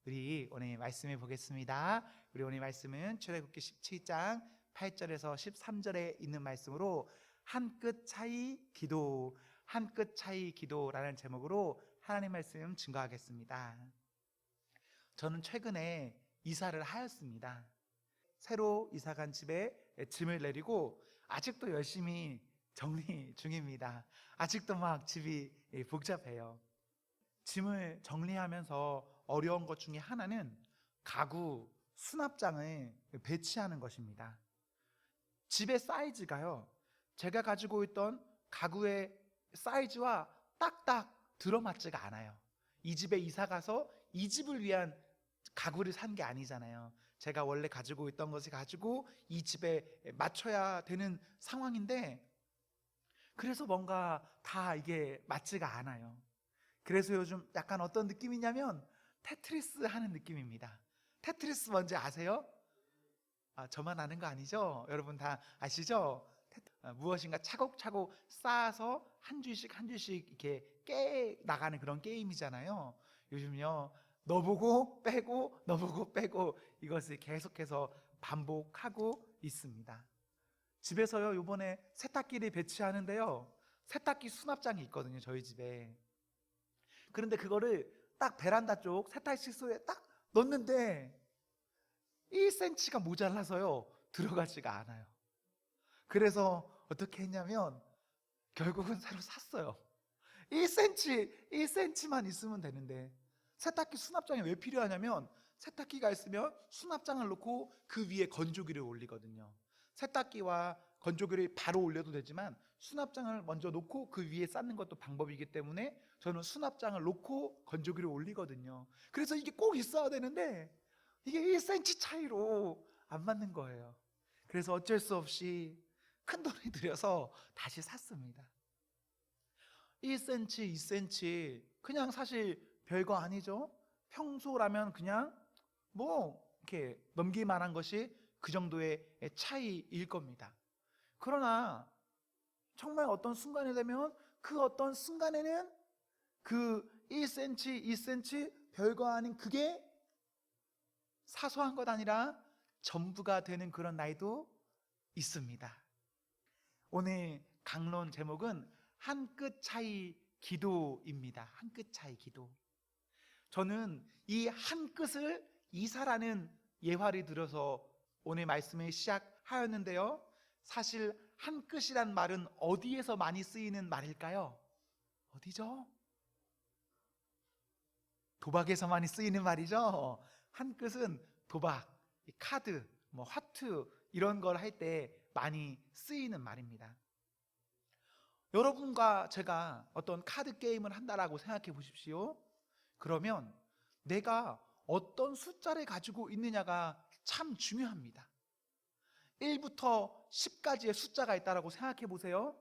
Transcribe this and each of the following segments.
우리 오늘 말씀을 보겠습니다. 우리 오늘 말씀은 출애굽기 17장 8절에서 13절에 있는 말씀으로 한 끗 차이 기도, 한 끗 차이 기도라는 제목으로 하나님 말씀 증거하겠습니다. 저는 최근에 이사를 하였습니다. 새로 이사간 집에 짐을 내리고 아직도 열심히 정리 중입니다. 아직도 막 집이 복잡해요. 짐을 정리하면서 어려운 것 중에 하나는 가구 수납장을 배치하는 것입니다. 집의 사이즈가요, 제가 가지고 있던 가구의 사이즈와 딱딱 들어맞지가 않아요. 이 집에 이사 가서 이 집을 위한 가구를 산 게 아니잖아요. 제가 원래 가지고 있던 것을 가지고 이 집에 맞춰야 되는 상황인데, 그래서 뭔가 다 이게 맞지가 않아요. 그래서 요즘 약간 어떤 느낌이냐면 테트리스 하는 느낌입니다. 테트리스 뭔지 아세요? 저만 아는 거 아니죠? 여러분 다 아시죠? 무엇인가 차곡차곡 쌓아서 한 줄씩 한 줄씩 이렇게 깨 나가는 그런 게임이잖아요. 요즘요, 너 보고 빼고 너 보고 빼고 이것을 계속해서 반복하고 있습니다. 집에서요, 이번에 세탁기를 배치하는데요, 세탁기 수납장이 있거든요, 저희 집에. 그런데 그거를 딱 베란다 쪽 세탁실소에 딱 넣는데 1cm가 모자라서요, 들어가지가 않아요. 그래서 어떻게 했냐면 결국은 새로 샀어요. 1cm만 있으면 되는데, 세탁기 수납장이 왜 필요하냐면 세탁기가 있으면 수납장을 놓고 그 위에 건조기를 올리거든요. 세탁기와 건조기를 바로 올려도 되지만 수납장을 먼저 놓고 그 위에 쌓는 것도 방법이기 때문에 저는 수납장을 놓고 건조기를 올리거든요. 그래서 이게 꼭 있어야 되는데 이게 1cm 차이로 안 맞는 거예요. 그래서 어쩔 수 없이 큰 돈을 들여서 다시 샀습니다. 1cm, 2cm 그냥 사실 별거 아니죠. 평소라면 그냥 뭐 이렇게 넘길 만한 것이 그 정도의 차이일 겁니다. 그러나 정말 어떤 순간이 되면 그 어떤 순간에는 그 1cm, 2cm 별거 아닌 그게 사소한 것 아니라 전부가 되는 그런 날도 있습니다. 오늘 강론 제목은 한 끗 차이 기도입니다. 한 끗 차이 기도. 저는 이 한 끗을 이사라는 예화를 들어서 오늘 말씀을 시작하였는데요, 사실 한 끗이란 말은 어디에서 많이 쓰이는 말일까요? 어디죠? 도박에서 많이 쓰이는 말이죠. 한 끗은 도박, 카드, 하트 이런 걸 할 때 많이 쓰이는 말입니다. 여러분과 제가 어떤 카드 게임을 한다라고 생각해 보십시오. 그러면 내가 어떤 숫자를 가지고 있느냐가 참 중요합니다. 1부터 10까지의 숫자가 있다고 생각해 보세요.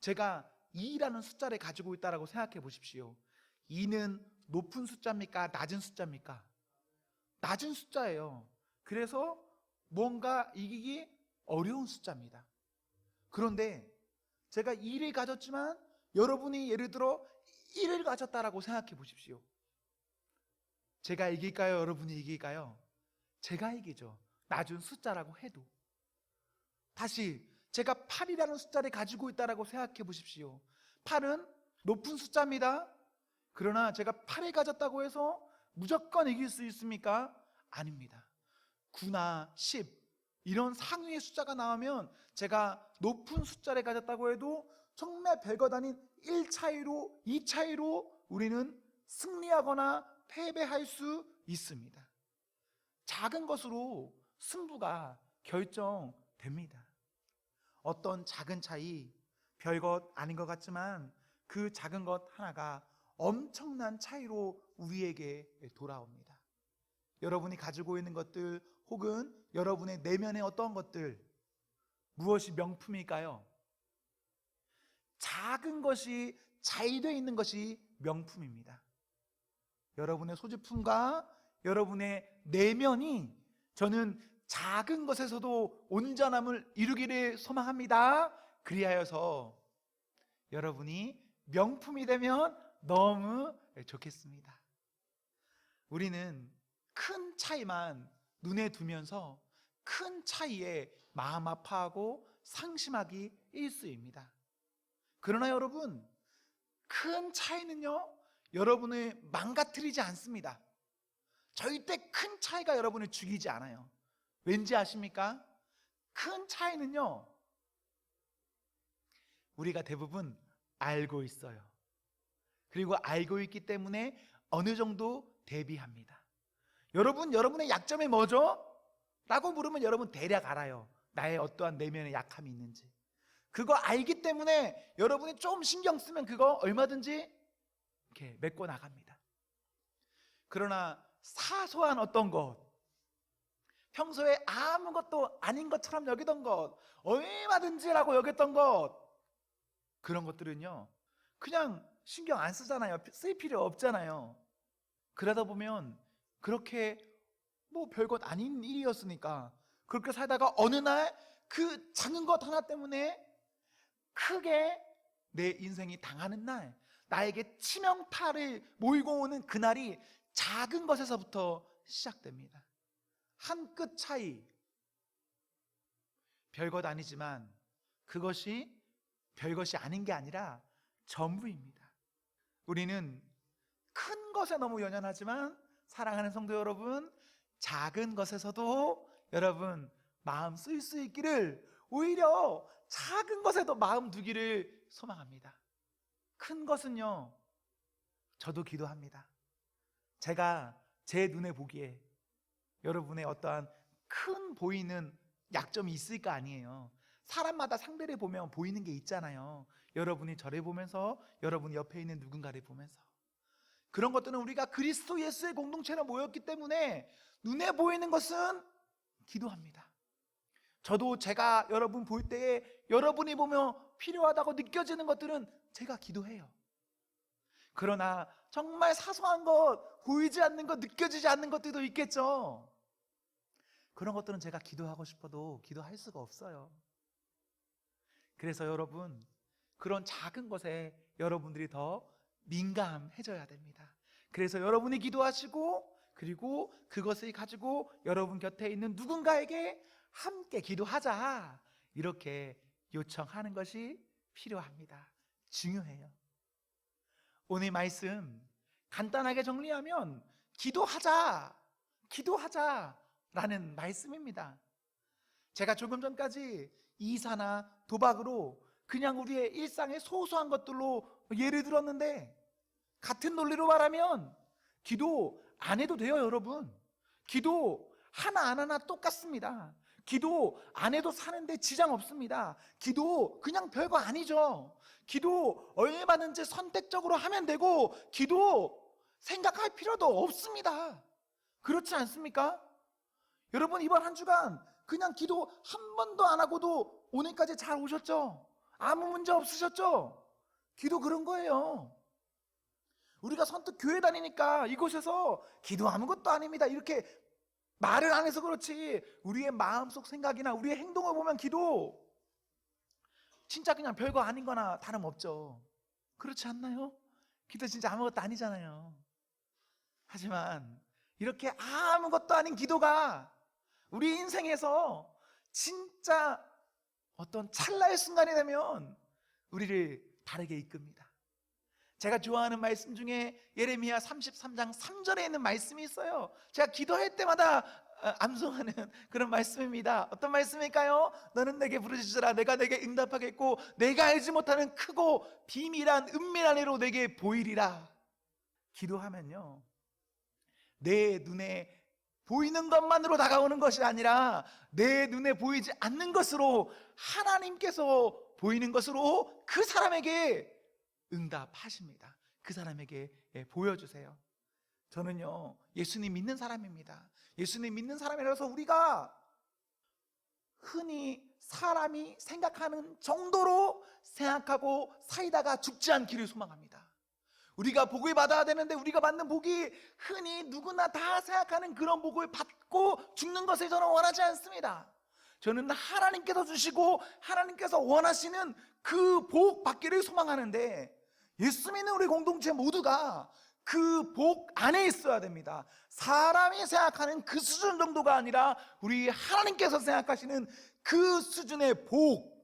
제가 2라는 숫자를 가지고 있다고 생각해 보십시오. 2는 높은 숫자입니까? 낮은 숫자입니까? 낮은 숫자예요. 그래서 뭔가 이기기 어려운 숫자입니다. 그런데 제가 2를 가졌지만 여러분이 예를 들어 1을 가졌다라고 생각해 보십시오. 제가 이길까요? 여러분이 이길까요? 제가 이기죠. 낮은 숫자라고 해도. 다시 제가 8이라는 숫자를 가지고 있다라고 생각해 보십시오. 8은 높은 숫자입니다. 그러나 제가 8을 가졌다고 해서 무조건 이길 수 있습니까? 아닙니다. 9나 10 이런 상위의 숫자가 나오면 제가 높은 숫자를 가졌다고 해도 정말 별것 아닌 1 차이로 2 차이로 우리는 승리하거나 패배할 수 있습니다. 작은 것으로 승부가 결정됩니다. 어떤 작은 차이, 별것 아닌 것 같지만 그 작은 것 하나가 엄청난 차이로 우리에게 돌아옵니다. 여러분이 가지고 있는 것들 혹은 여러분의 내면의 어떤 것들, 무엇이 명품일까요? 작은 것이 잘 돼 있는 것이 명품입니다. 여러분의 소지품과 여러분의 내면이 저는 작은 것에서도 온전함을 이루기를 소망합니다. 그리하여서 여러분이 명품이 되면 너무 좋겠습니다. 우리는 큰 차이만 눈에 두면서 큰 차이에 마음 아파하고 상심하기 일쑤입니다. 그러나 여러분, 큰 차이는요, 여러분을 망가뜨리지 않습니다. 절대 큰 차이가 여러분을 죽이지 않아요. 왠지 아십니까? 큰 차이는요, 우리가 대부분 알고 있어요. 그리고 알고 있기 때문에 어느 정도 대비합니다. 여러분의 약점이 뭐죠? 라고 물으면 여러분 대략 알아요. 나의 어떠한 내면의 약함이 있는지. 그거 알기 때문에 여러분이 좀 신경 쓰면 그거 얼마든지 이렇게 메꿔 나갑니다. 그러나 사소한 어떤 것, 평소에 아무것도 아닌 것처럼 여기던 것, 얼마든지라고 여겼던 것, 그런 것들은요, 그냥 신경 안 쓰잖아요. 쓸 필요 없잖아요. 그러다 보면 그렇게 뭐 별것 아닌 일이었으니까 그렇게 살다가 어느 날 그 작은 것 하나 때문에 크게 내 인생이 당하는 날, 나에게 치명타를 몰고 오는 그날이 작은 것에서부터 시작됩니다. 한 끗 차이, 별것 아니지만 그것이 별것이 아닌 게 아니라 전부입니다. 우리는 큰 것에 너무 연연하지만 사랑하는 성도 여러분, 작은 것에서도 여러분 마음 쓸 수 있기를, 오히려 작은 것에도 마음 두기를 소망합니다. 큰 것은요, 저도 기도합니다. 제가 제 눈에 보기에 여러분의 어떠한 큰 보이는 약점이 있을 거 아니에요. 사람마다 상대를 보면 보이는 게 있잖아요. 여러분이 저를 보면서, 여러분 옆에 있는 누군가를 보면서. 그런 것들은 우리가 그리스도 예수의 공동체로 모였기 때문에 눈에 보이는 것은 기도합니다. 저도 제가 여러분 볼 때에 여러분이 보면 필요하다고 느껴지는 것들은 제가 기도해요. 그러나 정말 사소한 것, 보이지 않는 것, 느껴지지 않는 것들도 있겠죠. 그런 것들은 제가 기도하고 싶어도 기도할 수가 없어요. 그래서 여러분, 그런 작은 것에 여러분들이 더 민감해져야 됩니다. 그래서 여러분이 기도하시고, 그리고 그것을 가지고 여러분 곁에 있는 누군가에게 함께 기도하자, 이렇게 요청하는 것이 필요합니다. 중요해요. 오늘 말씀 간단하게 정리하면 기도하자, 기도하자라는 말씀입니다. 제가 조금 전까지 이사나 도박으로 그냥 우리의 일상의 소소한 것들로 예를 들었는데, 같은 논리로 말하면 기도 안 해도 돼요, 여러분. 기도 하나하나 똑같습니다. 기도 안 해도 사는데 지장 없습니다. 기도 그냥 별거 아니죠. 기도 얼마든지 선택적으로 하면 되고, 기도 생각할 필요도 없습니다. 그렇지 않습니까? 여러분, 이번 한 주간 그냥 기도 한 번도 안 하고도 오늘까지 잘 오셨죠? 아무 문제 없으셨죠? 기도 그런 거예요. 우리가 선뜻 교회 다니니까 이곳에서 기도 아무것도 아닙니다, 이렇게 말을 안 해서 그렇지, 우리의 마음속 생각이나 우리의 행동을 보면 기도 진짜 그냥 별거 아닌 거나 다름없죠. 그렇지 않나요? 기도 진짜 아무것도 아니잖아요. 하지만 이렇게 아무것도 아닌 기도가 우리 인생에서 진짜 어떤 찰나의 순간이 되면 우리를 다르게 이끕니다. 제가 좋아하는 말씀 중에 예레미야 33장 3절에 있는 말씀이 있어요. 제가 기도할 때마다 암송하는 그런 말씀입니다. 어떤 말씀일까요? 너는 내게 부르짖으라, 내가 내게 응답하겠고, 내가 알지 못하는 크고 비밀한 은밀한 애로 내게 보이리라. 기도하면요, 내 눈에 보이는 것만으로 다가오는 것이 아니라 내 눈에 보이지 않는 것으로, 하나님께서 보이는 것으로 그 사람에게 응답하십니다. 그 사람에게 보여주세요. 저는요, 예수님 믿는 사람입니다. 예수님 믿는 사람이라서 우리가 흔히 사람이 생각하는 정도로 생각하고 살다가 죽지 않기를 소망합니다. 우리가 복을 받아야 되는데 우리가 받는 복이 흔히 누구나 다 생각하는 그런 복을 받고 죽는 것을 저는 원하지 않습니다. 저는 하나님께서 주시고 하나님께서 원하시는 그 복 받기를 소망하는데, 예수 믿는 우리 공동체 모두가 그 복 안에 있어야 됩니다. 사람이 생각하는 그 수준 정도가 아니라 우리 하나님께서 생각하시는 그 수준의 복,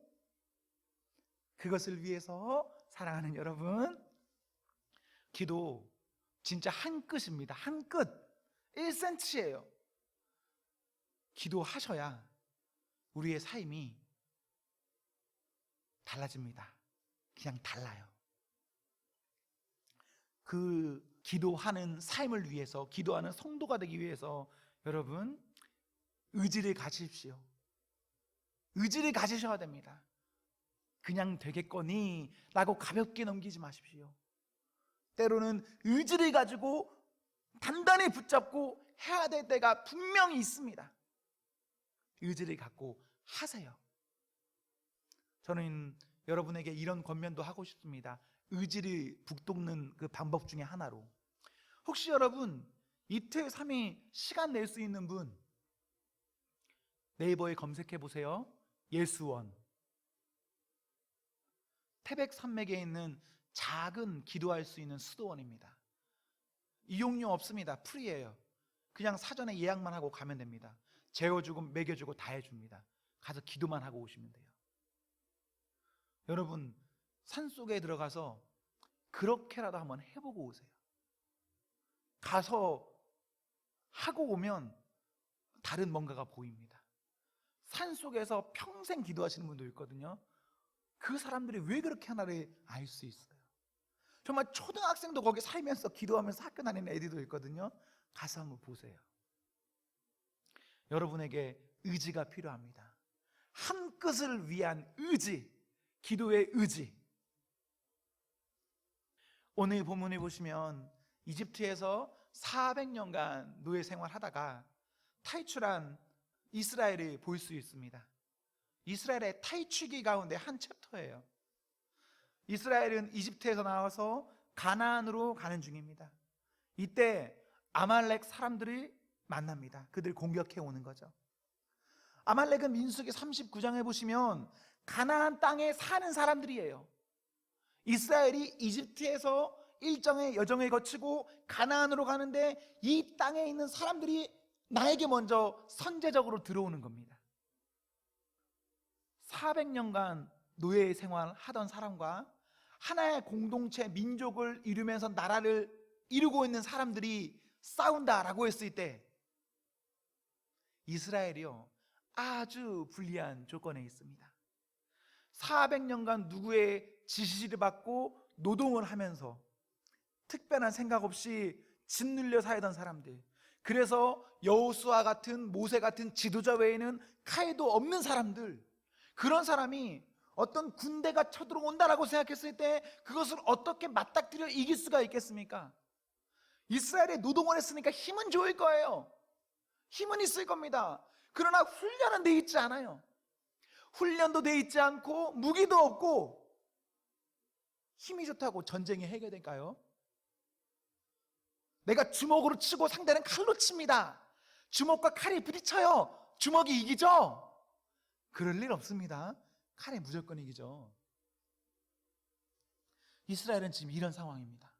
그것을 위해서 사랑하는 여러분, 기도 진짜 한 끗입니다. 한 끗, 1cm예요. 기도하셔야 우리의 삶이 달라집니다. 그냥 달라요. 그 기도하는 삶을 위해서, 기도하는 성도가 되기 위해서 여러분, 의지를 가지십시오. 의지를 가지셔야 됩니다. 그냥 되겠거니 라고 가볍게 넘기지 마십시오. 때로는 의지를 가지고 단단히 붙잡고 해야 될 때가 분명히 있습니다. 의지를 갖고 하세요. 저는 여러분에게 이런 권면도 하고 싶습니다. 의지를 북돋는 그 방법 중에 하나로, 혹시 여러분 이틀 3일 시간 낼 수 있는 분, 네이버에 검색해 보세요. 예수원. 태백산맥에 있는 작은 기도할 수 있는 수도원입니다. 이용료 없습니다. 프리예요. 그냥 사전에 예약만 하고 가면 됩니다. 재워주고 먹여주고 다 해줍니다. 가서 기도만 하고 오시면 돼요. 여러분, 산속에 들어가서 그렇게라도 한번 해보고 오세요. 가서 하고 오면 다른 뭔가가 보입니다. 산속에서 평생 기도하시는 분도 있거든요. 그 사람들이 왜 그렇게 하나를 알 수 있어요. 정말 초등학생도 거기 살면서 기도하면서 학교 다니는 애들도 있거든요. 가서 한번 보세요. 여러분에게 의지가 필요합니다. 한 끝을 위한 의지, 기도의 의지. 오늘 본문에 보시면 이집트에서 400년간 노예 생활하다가 탈출한 이스라엘을 볼 수 있습니다. 이스라엘의 탈출기 가운데 한 챕터예요. 이스라엘은 이집트에서 나와서 가나안으로 가는 중입니다. 이때 아말렉 사람들이 만납니다. 그들 공격해 오는 거죠. 아말렉은 민수기 39장에 보시면 가나안 땅에 사는 사람들이에요. 이스라엘이 이집트에서 일정의 여정을 거치고 가나안으로 가는데 이 땅에 있는 사람들이 나에게 먼저 선제적으로 들어오는 겁니다. 400년간 노예 생활하던 사람과 하나의 공동체 민족을 이루면서 나라를 이루고 있는 사람들이 싸운다라고 했을 때 이스라엘이요, 아주 불리한 조건에 있습니다. 400년간 누구의 지시를 받고 노동을 하면서 특별한 생각 없이 짓눌려 살던 사람들, 그래서 여호수아 같은, 모세 같은 지도자 외에는 칼도 없는 사람들, 그런 사람이 어떤 군대가 쳐들어온다라고 생각했을 때 그것을 어떻게 맞닥뜨려 이길 수가 있겠습니까? 이스라엘에 노동을 했으니까 힘은 좋을 거예요. 힘은 있을 겁니다. 그러나 훈련은 돼 있지 않아요. 훈련도 돼 있지 않고 무기도 없고 힘이 좋다고 전쟁이 해결될까요? 내가 주먹으로 치고 상대는 칼로 칩니다. 주먹과 칼이 부딪혀요. 주먹이 이기죠? 그럴 일 없습니다. 칼이 무조건 이기죠. 이스라엘은 지금 이런 상황입니다.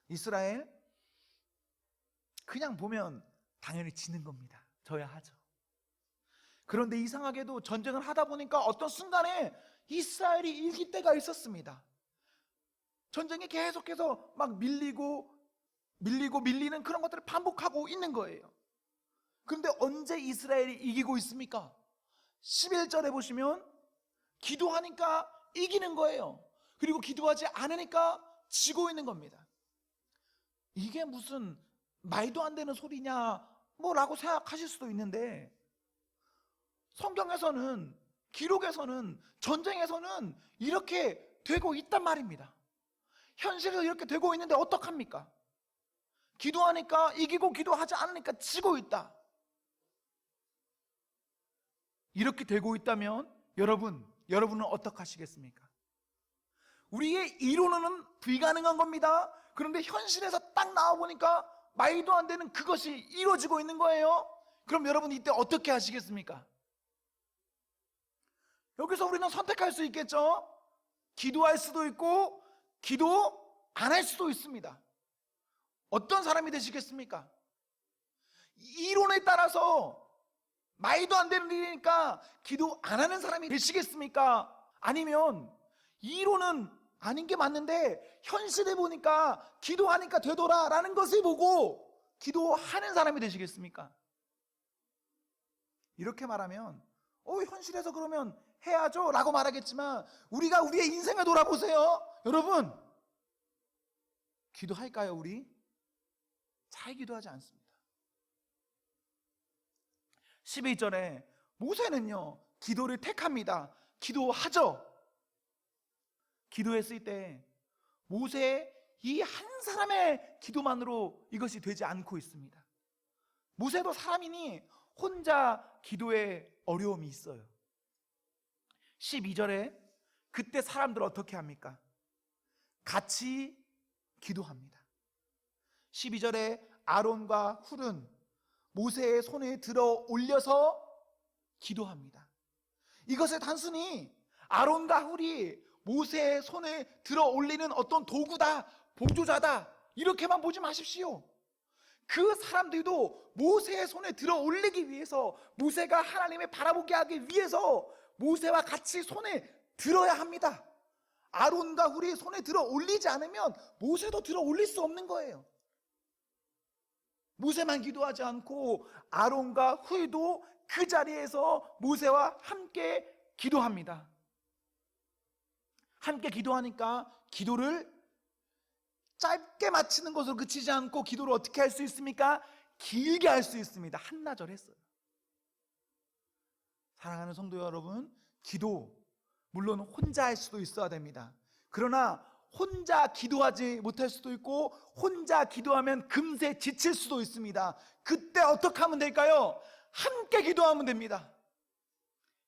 이스라엘 그냥 보면 당연히 지는 겁니다. 져야 하죠. 그런데 이상하게도 전쟁을 하다 보니까 어떤 순간에 이스라엘이 이길 때가 있었습니다. 전쟁이 계속해서 막 밀리고 밀리는 그런 것들을 반복하고 있는 거예요. 그런데 언제 이스라엘이 이기고 있습니까? 11절에 보시면 기도하니까 이기는 거예요. 그리고 기도하지 않으니까 지고 있는 겁니다. 이게 무슨 말도 안 되는 소리냐 뭐라고 생각하실 수도 있는데, 성경에서는, 기록에서는, 전쟁에서는 이렇게 되고 있단 말입니다. 현실에서 이렇게 되고 있는데 어떡합니까? 기도하니까 이기고 기도하지 않으니까 지고 있다. 이렇게 되고 있다면 여러분은 어떻게 하시겠습니까? 우리의 이론은 불가능한 겁니다. 그런데 현실에서 딱 나와보니까 말도 안 되는 그것이 이루어지고 있는 거예요. 그럼 여러분 이때 어떻게 하시겠습니까? 여기서 우리는 선택할 수 있겠죠. 기도할 수도 있고 기도 안 할 수도 있습니다. 어떤 사람이 되시겠습니까? 이론에 따라서 말도 안 되는 일이니까 기도 안 하는 사람이 되시겠습니까? 아니면 이론은 아닌 게 맞는데 현실에 보니까 기도하니까 되더라 라는 것을 보고 기도하는 사람이 되시겠습니까? 이렇게 말하면 현실에서 그러면 해야죠 라고 말하겠지만, 우리가 우리의 인생을 돌아보세요. 여러분, 기도할까요? 우리 잘 기도하지 않습니다. 12절에 모세는요 기도를 택합니다. 기도하죠. 기도했을 때 모세 이 한 사람의 기도만으로 이것이 되지 않고 있습니다. 모세도 사람이니 혼자 기도에 어려움이 있어요. 12절에 그때 사람들 어떻게 합니까? 같이 기도합니다. 12절에 아론과 훌은 모세의 손에 들어 올려서 기도합니다. 이것을 단순히 아론과 훌이 모세의 손에 들어 올리는 어떤 도구다, 보조자다, 이렇게만 보지 마십시오. 그 사람들도 모세의 손에 들어 올리기 위해서, 모세가 하나님을 바라보게 하기 위해서 모세와 같이 손에 들어야 합니다. 아론과 훌이 손에 들어 올리지 않으면 모세도 들어 올릴 수 없는 거예요. 모세만 기도하지 않고 아론과 훌도 그 자리에서 모세와 함께 기도합니다. 함께 기도하니까 기도를 짧게 마치는 것으로 그치지 않고 기도를 어떻게 할 수 있습니까? 길게 할 수 있습니다. 한나절 했어요. 사랑하는 성도 여러분, 기도 물론 혼자 할 수도 있어야 됩니다. 그러나 혼자 기도하지 못할 수도 있고, 혼자 기도하면 금세 지칠 수도 있습니다. 그때 어떻게 하면 될까요? 함께 기도하면 됩니다.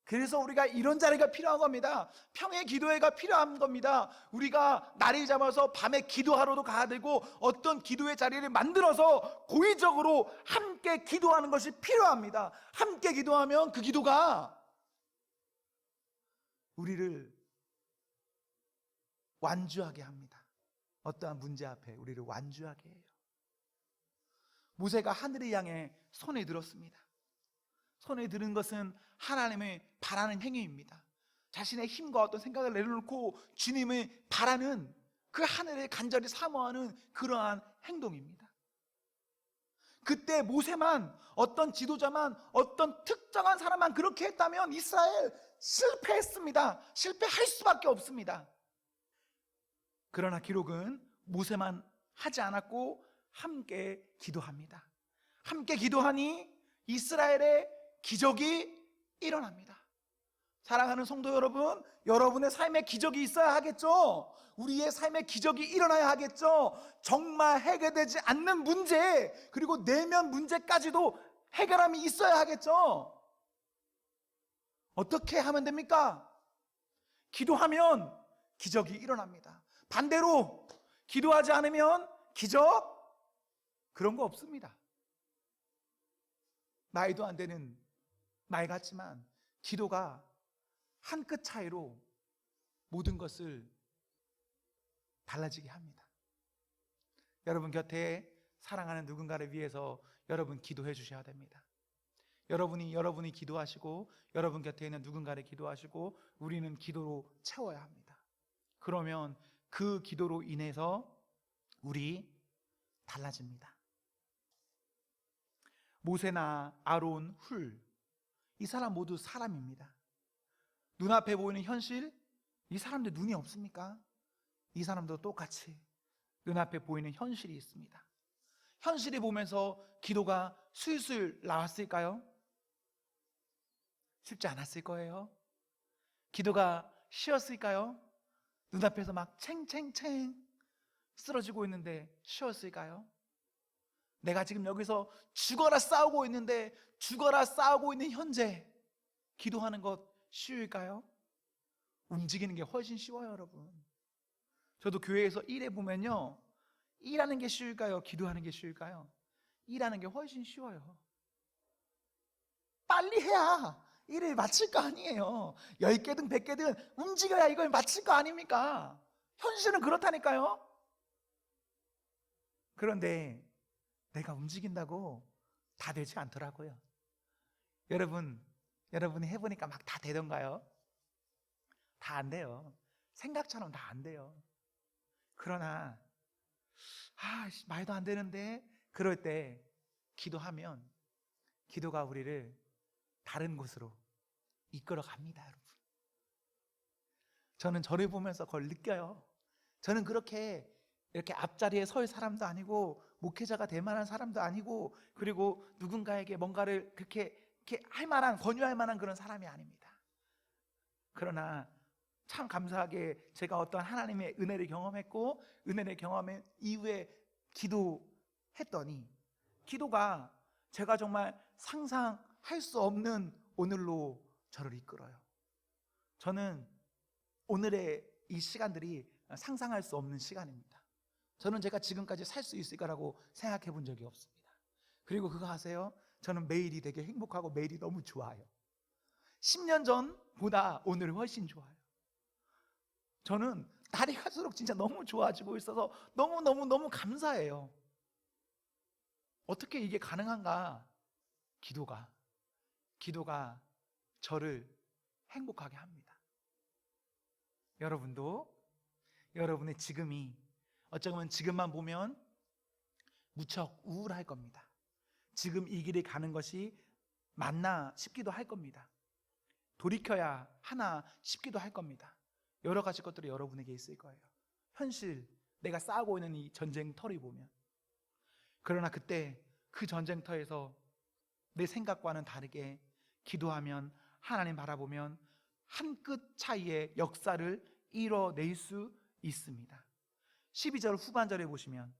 그래서 우리가 이런 자리가 필요한 겁니다. 평일 기도회가 필요한 겁니다. 우리가 날을 잡아서 밤에 기도하러도 가야 되고, 어떤 기도의 자리를 만들어서 고의적으로 함께 기도하는 것이 필요합니다. 함께 기도하면 그 기도가 우리를 완주하게 합니다. 어떠한 문제 앞에 우리를 완주하게 해요. 모세가 하늘을 향해 손에 들었습니다. 손에 드는 것은 하나님을 바라는 행위입니다. 자신의 힘과 어떤 생각을 내려놓고 주님을 바라는, 그 하늘을 간절히 사모하는 그러한 행동입니다. 그때 모세만, 어떤 지도자만, 어떤 특정한 사람만 그렇게 했다면 이스라엘 실패했습니다. 실패할 수밖에 없습니다. 그러나 기록은 모세만 하지 않았고 함께 기도합니다. 함께 기도하니 이스라엘의 기적이 일어납니다. 사랑하는 성도 여러분, 여러분의 삶에 기적이 있어야 하겠죠? 우리의 삶에 기적이 일어나야 하겠죠? 정말 해결되지 않는 문제, 그리고 내면 문제까지도 해결함이 있어야 하겠죠? 어떻게 하면 됩니까? 기도하면 기적이 일어납니다. 반대로 기도하지 않으면 기적? 그런 거 없습니다. 말도 안 되는 말 같지만 기도가 한 끗 차이로 모든 것을 달라지게 합니다. 여러분 곁에 사랑하는 누군가를 위해서 여러분 기도해 주셔야 됩니다. 여러분이 기도하시고, 여러분 곁에 있는 누군가를 기도하시고, 우리는 기도로 채워야 합니다. 그러면 그 기도로 인해서 우리 달라집니다. 모세나 아론, 훌, 이 사람 모두 사람입니다. 눈앞에 보이는 현실, 이 사람들 눈이 없습니까? 이 사람도 똑같이 눈앞에 보이는 현실이 있습니다. 현실이 보면서 기도가 술술 나왔을까요? 쉽지 않았을 거예요. 기도가 쉬웠을까요? 눈앞에서 막 챙챙챙 쓰러지고 있는데 쉬웠을까요? 내가 지금 여기서 죽어라 싸우고 있는데, 죽어라 싸우고 있는 현재 기도하는 것 쉬울까요? 움직이는 게 훨씬 쉬워요, 여러분. 저도 교회에서 일해 보면요, 일하는 게 쉬울까요? 기도하는 게 쉬울까요? 일하는 게 훨씬 쉬워요. 빨리 해야 일을 마칠 거 아니에요. 10개든 100개든 움직여야 이걸 마칠 거 아닙니까? 현실은 그렇다니까요. 그런데 내가 움직인다고 다 되지 않더라고요. 여러분이 해보니까 막 다 되던가요? 다 안 돼요. 생각처럼 다 안 돼요. 그러나 말도 안 되는데, 그럴 때 기도하면 기도가 우리를 다른 곳으로 이끌어 갑니다, 여러분. 저는 저를 보면서 그걸 느껴요. 저는 이렇게 앞자리에 설 사람도 아니고, 목회자가 될 만한 사람도 아니고, 그리고 누군가에게 뭔가를 이렇게 할 만한, 권유할 만한 그런 사람이 아닙니다. 그러나 참 감사하게 제가 어떤 하나님의 은혜를 경험했고, 은혜를 경험한 이후에 기도했더니 기도가 제가 정말 상상할 수 없는 오늘로 저를 이끌어요. 저는 오늘의 이 시간들이 상상할 수 없는 시간입니다. 저는 제가 지금까지 살 수 있을 거라고 생각해 본 적이 없습니다. 그리고 그거 아세요? 저는 매일이 되게 행복하고 매일이 너무 좋아요. 10년 전보다 오늘은 훨씬 좋아요. 저는 날이 갈수록 진짜 너무 좋아지고 있어서 너무 감사해요. 어떻게 이게 가능한가? 기도가 저를 행복하게 합니다. 여러분도 여러분의 지금이 어쩌면 지금만 보면 무척 우울할 겁니다. 지금 이 길이 가는 것이 맞나 싶기도 할 겁니다. 돌이켜야 하나 싶기도 할 겁니다. 여러 가지 것들이 여러분에게 있을 거예요. 현실, 내가 싸우고 있는 이 전쟁터를 보면. 그러나 그때 그 전쟁터에서 내 생각과는 다르게 기도하면, 하나님 바라보면 한 끗 차이의 역사를 이뤄낼 수 있습니다. 12절 후반절에 보시면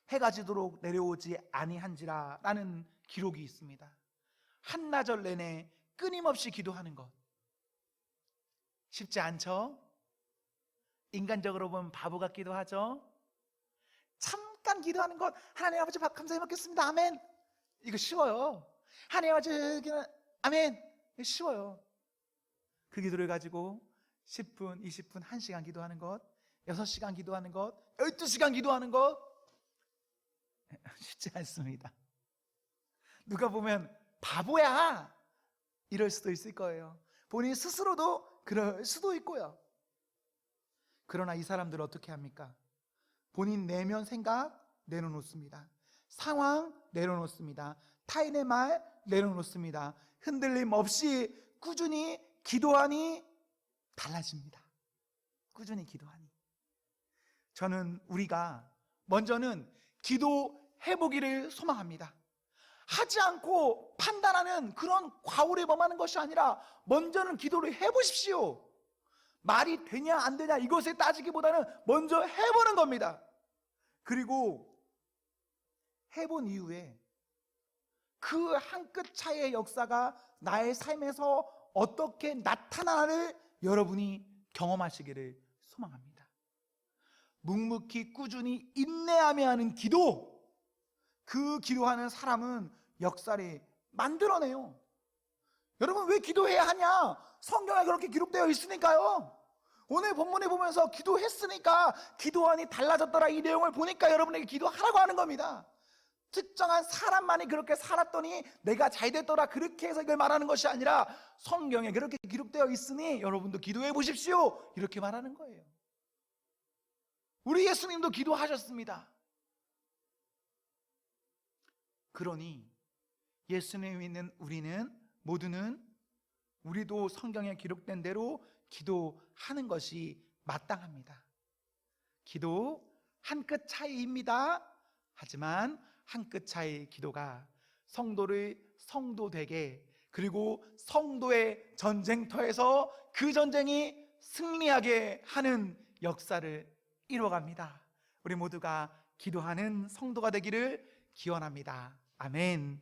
해가 지도록 내려오지 아니한지라 라는 기록이 있습니다. 한나절 내내 끊임없이 기도하는 것 쉽지 않죠? 인간적으로 보면 바보 같기도 하죠? 잠깐 기도하는 것, 하나님 아버지 감사히 먹겠습니다, 아멘. 이거 쉬워요. 하나님 아버지 아멘, 이거 쉬워요. 그 기도를 가지고 10분, 20분, 1시간 기도하는 것, 6시간 기도하는 것, 12시간 기도하는 것 쉽지 않습니다. 누가 보면 바보야 이럴 수도 있을 거예요. 본인 스스로도 그럴 수도 있고요. 그러나 이 사람들은 어떻게 합니까? 본인 내면 생각 내려놓습니다. 상황 내려놓습니다. 타인의 말 내려놓습니다. 흔들림 없이 꾸준히 기도하니 달라집니다. 꾸준히 기도하니. 저는 우리가 먼저는 기도해보기를 소망합니다. 하지 않고 판단하는 그런 과오를 범하는 것이 아니라 먼저는 기도를 해보십시오. 말이 되냐 안 되냐 이것에 따지기보다는 먼저 해보는 겁니다. 그리고 해본 이후에 그 한 끗 차이의 역사가 나의 삶에서 어떻게 나타나를 여러분이 경험하시기를 소망합니다. 묵묵히 꾸준히 인내하며 하는 기도, 그 기도하는 사람은 역사를 만들어내요. 여러분 왜 기도해야 하냐? 성경에 그렇게 기록되어 있으니까요. 오늘 본문에 보면서 기도했으니까 기도하니 달라졌더라 이 내용을 보니까 여러분에게 기도하라고 하는 겁니다. 특정한 사람만이 그렇게 살았더니 내가 잘 됐더라 그렇게 해서 이걸 말하는 것이 아니라 성경에 그렇게 기록되어 있으니 여러분도 기도해 보십시오 이렇게 말하는 거예요. 우리 예수님도 기도하셨습니다. 그러니 예수님을 믿는 모두는 우리도 성경에 기록된 대로 기도하는 것이 마땅합니다. 기도 한 끗 차이입니다. 하지만 한 끗 차이 기도가 성도를 성도되게, 그리고 성도의 전쟁터에서 그 전쟁이 승리하게 하는 역사를 이루어갑니다. 우리 모두가 기도하는 성도가 되기를 기원합니다. 아멘.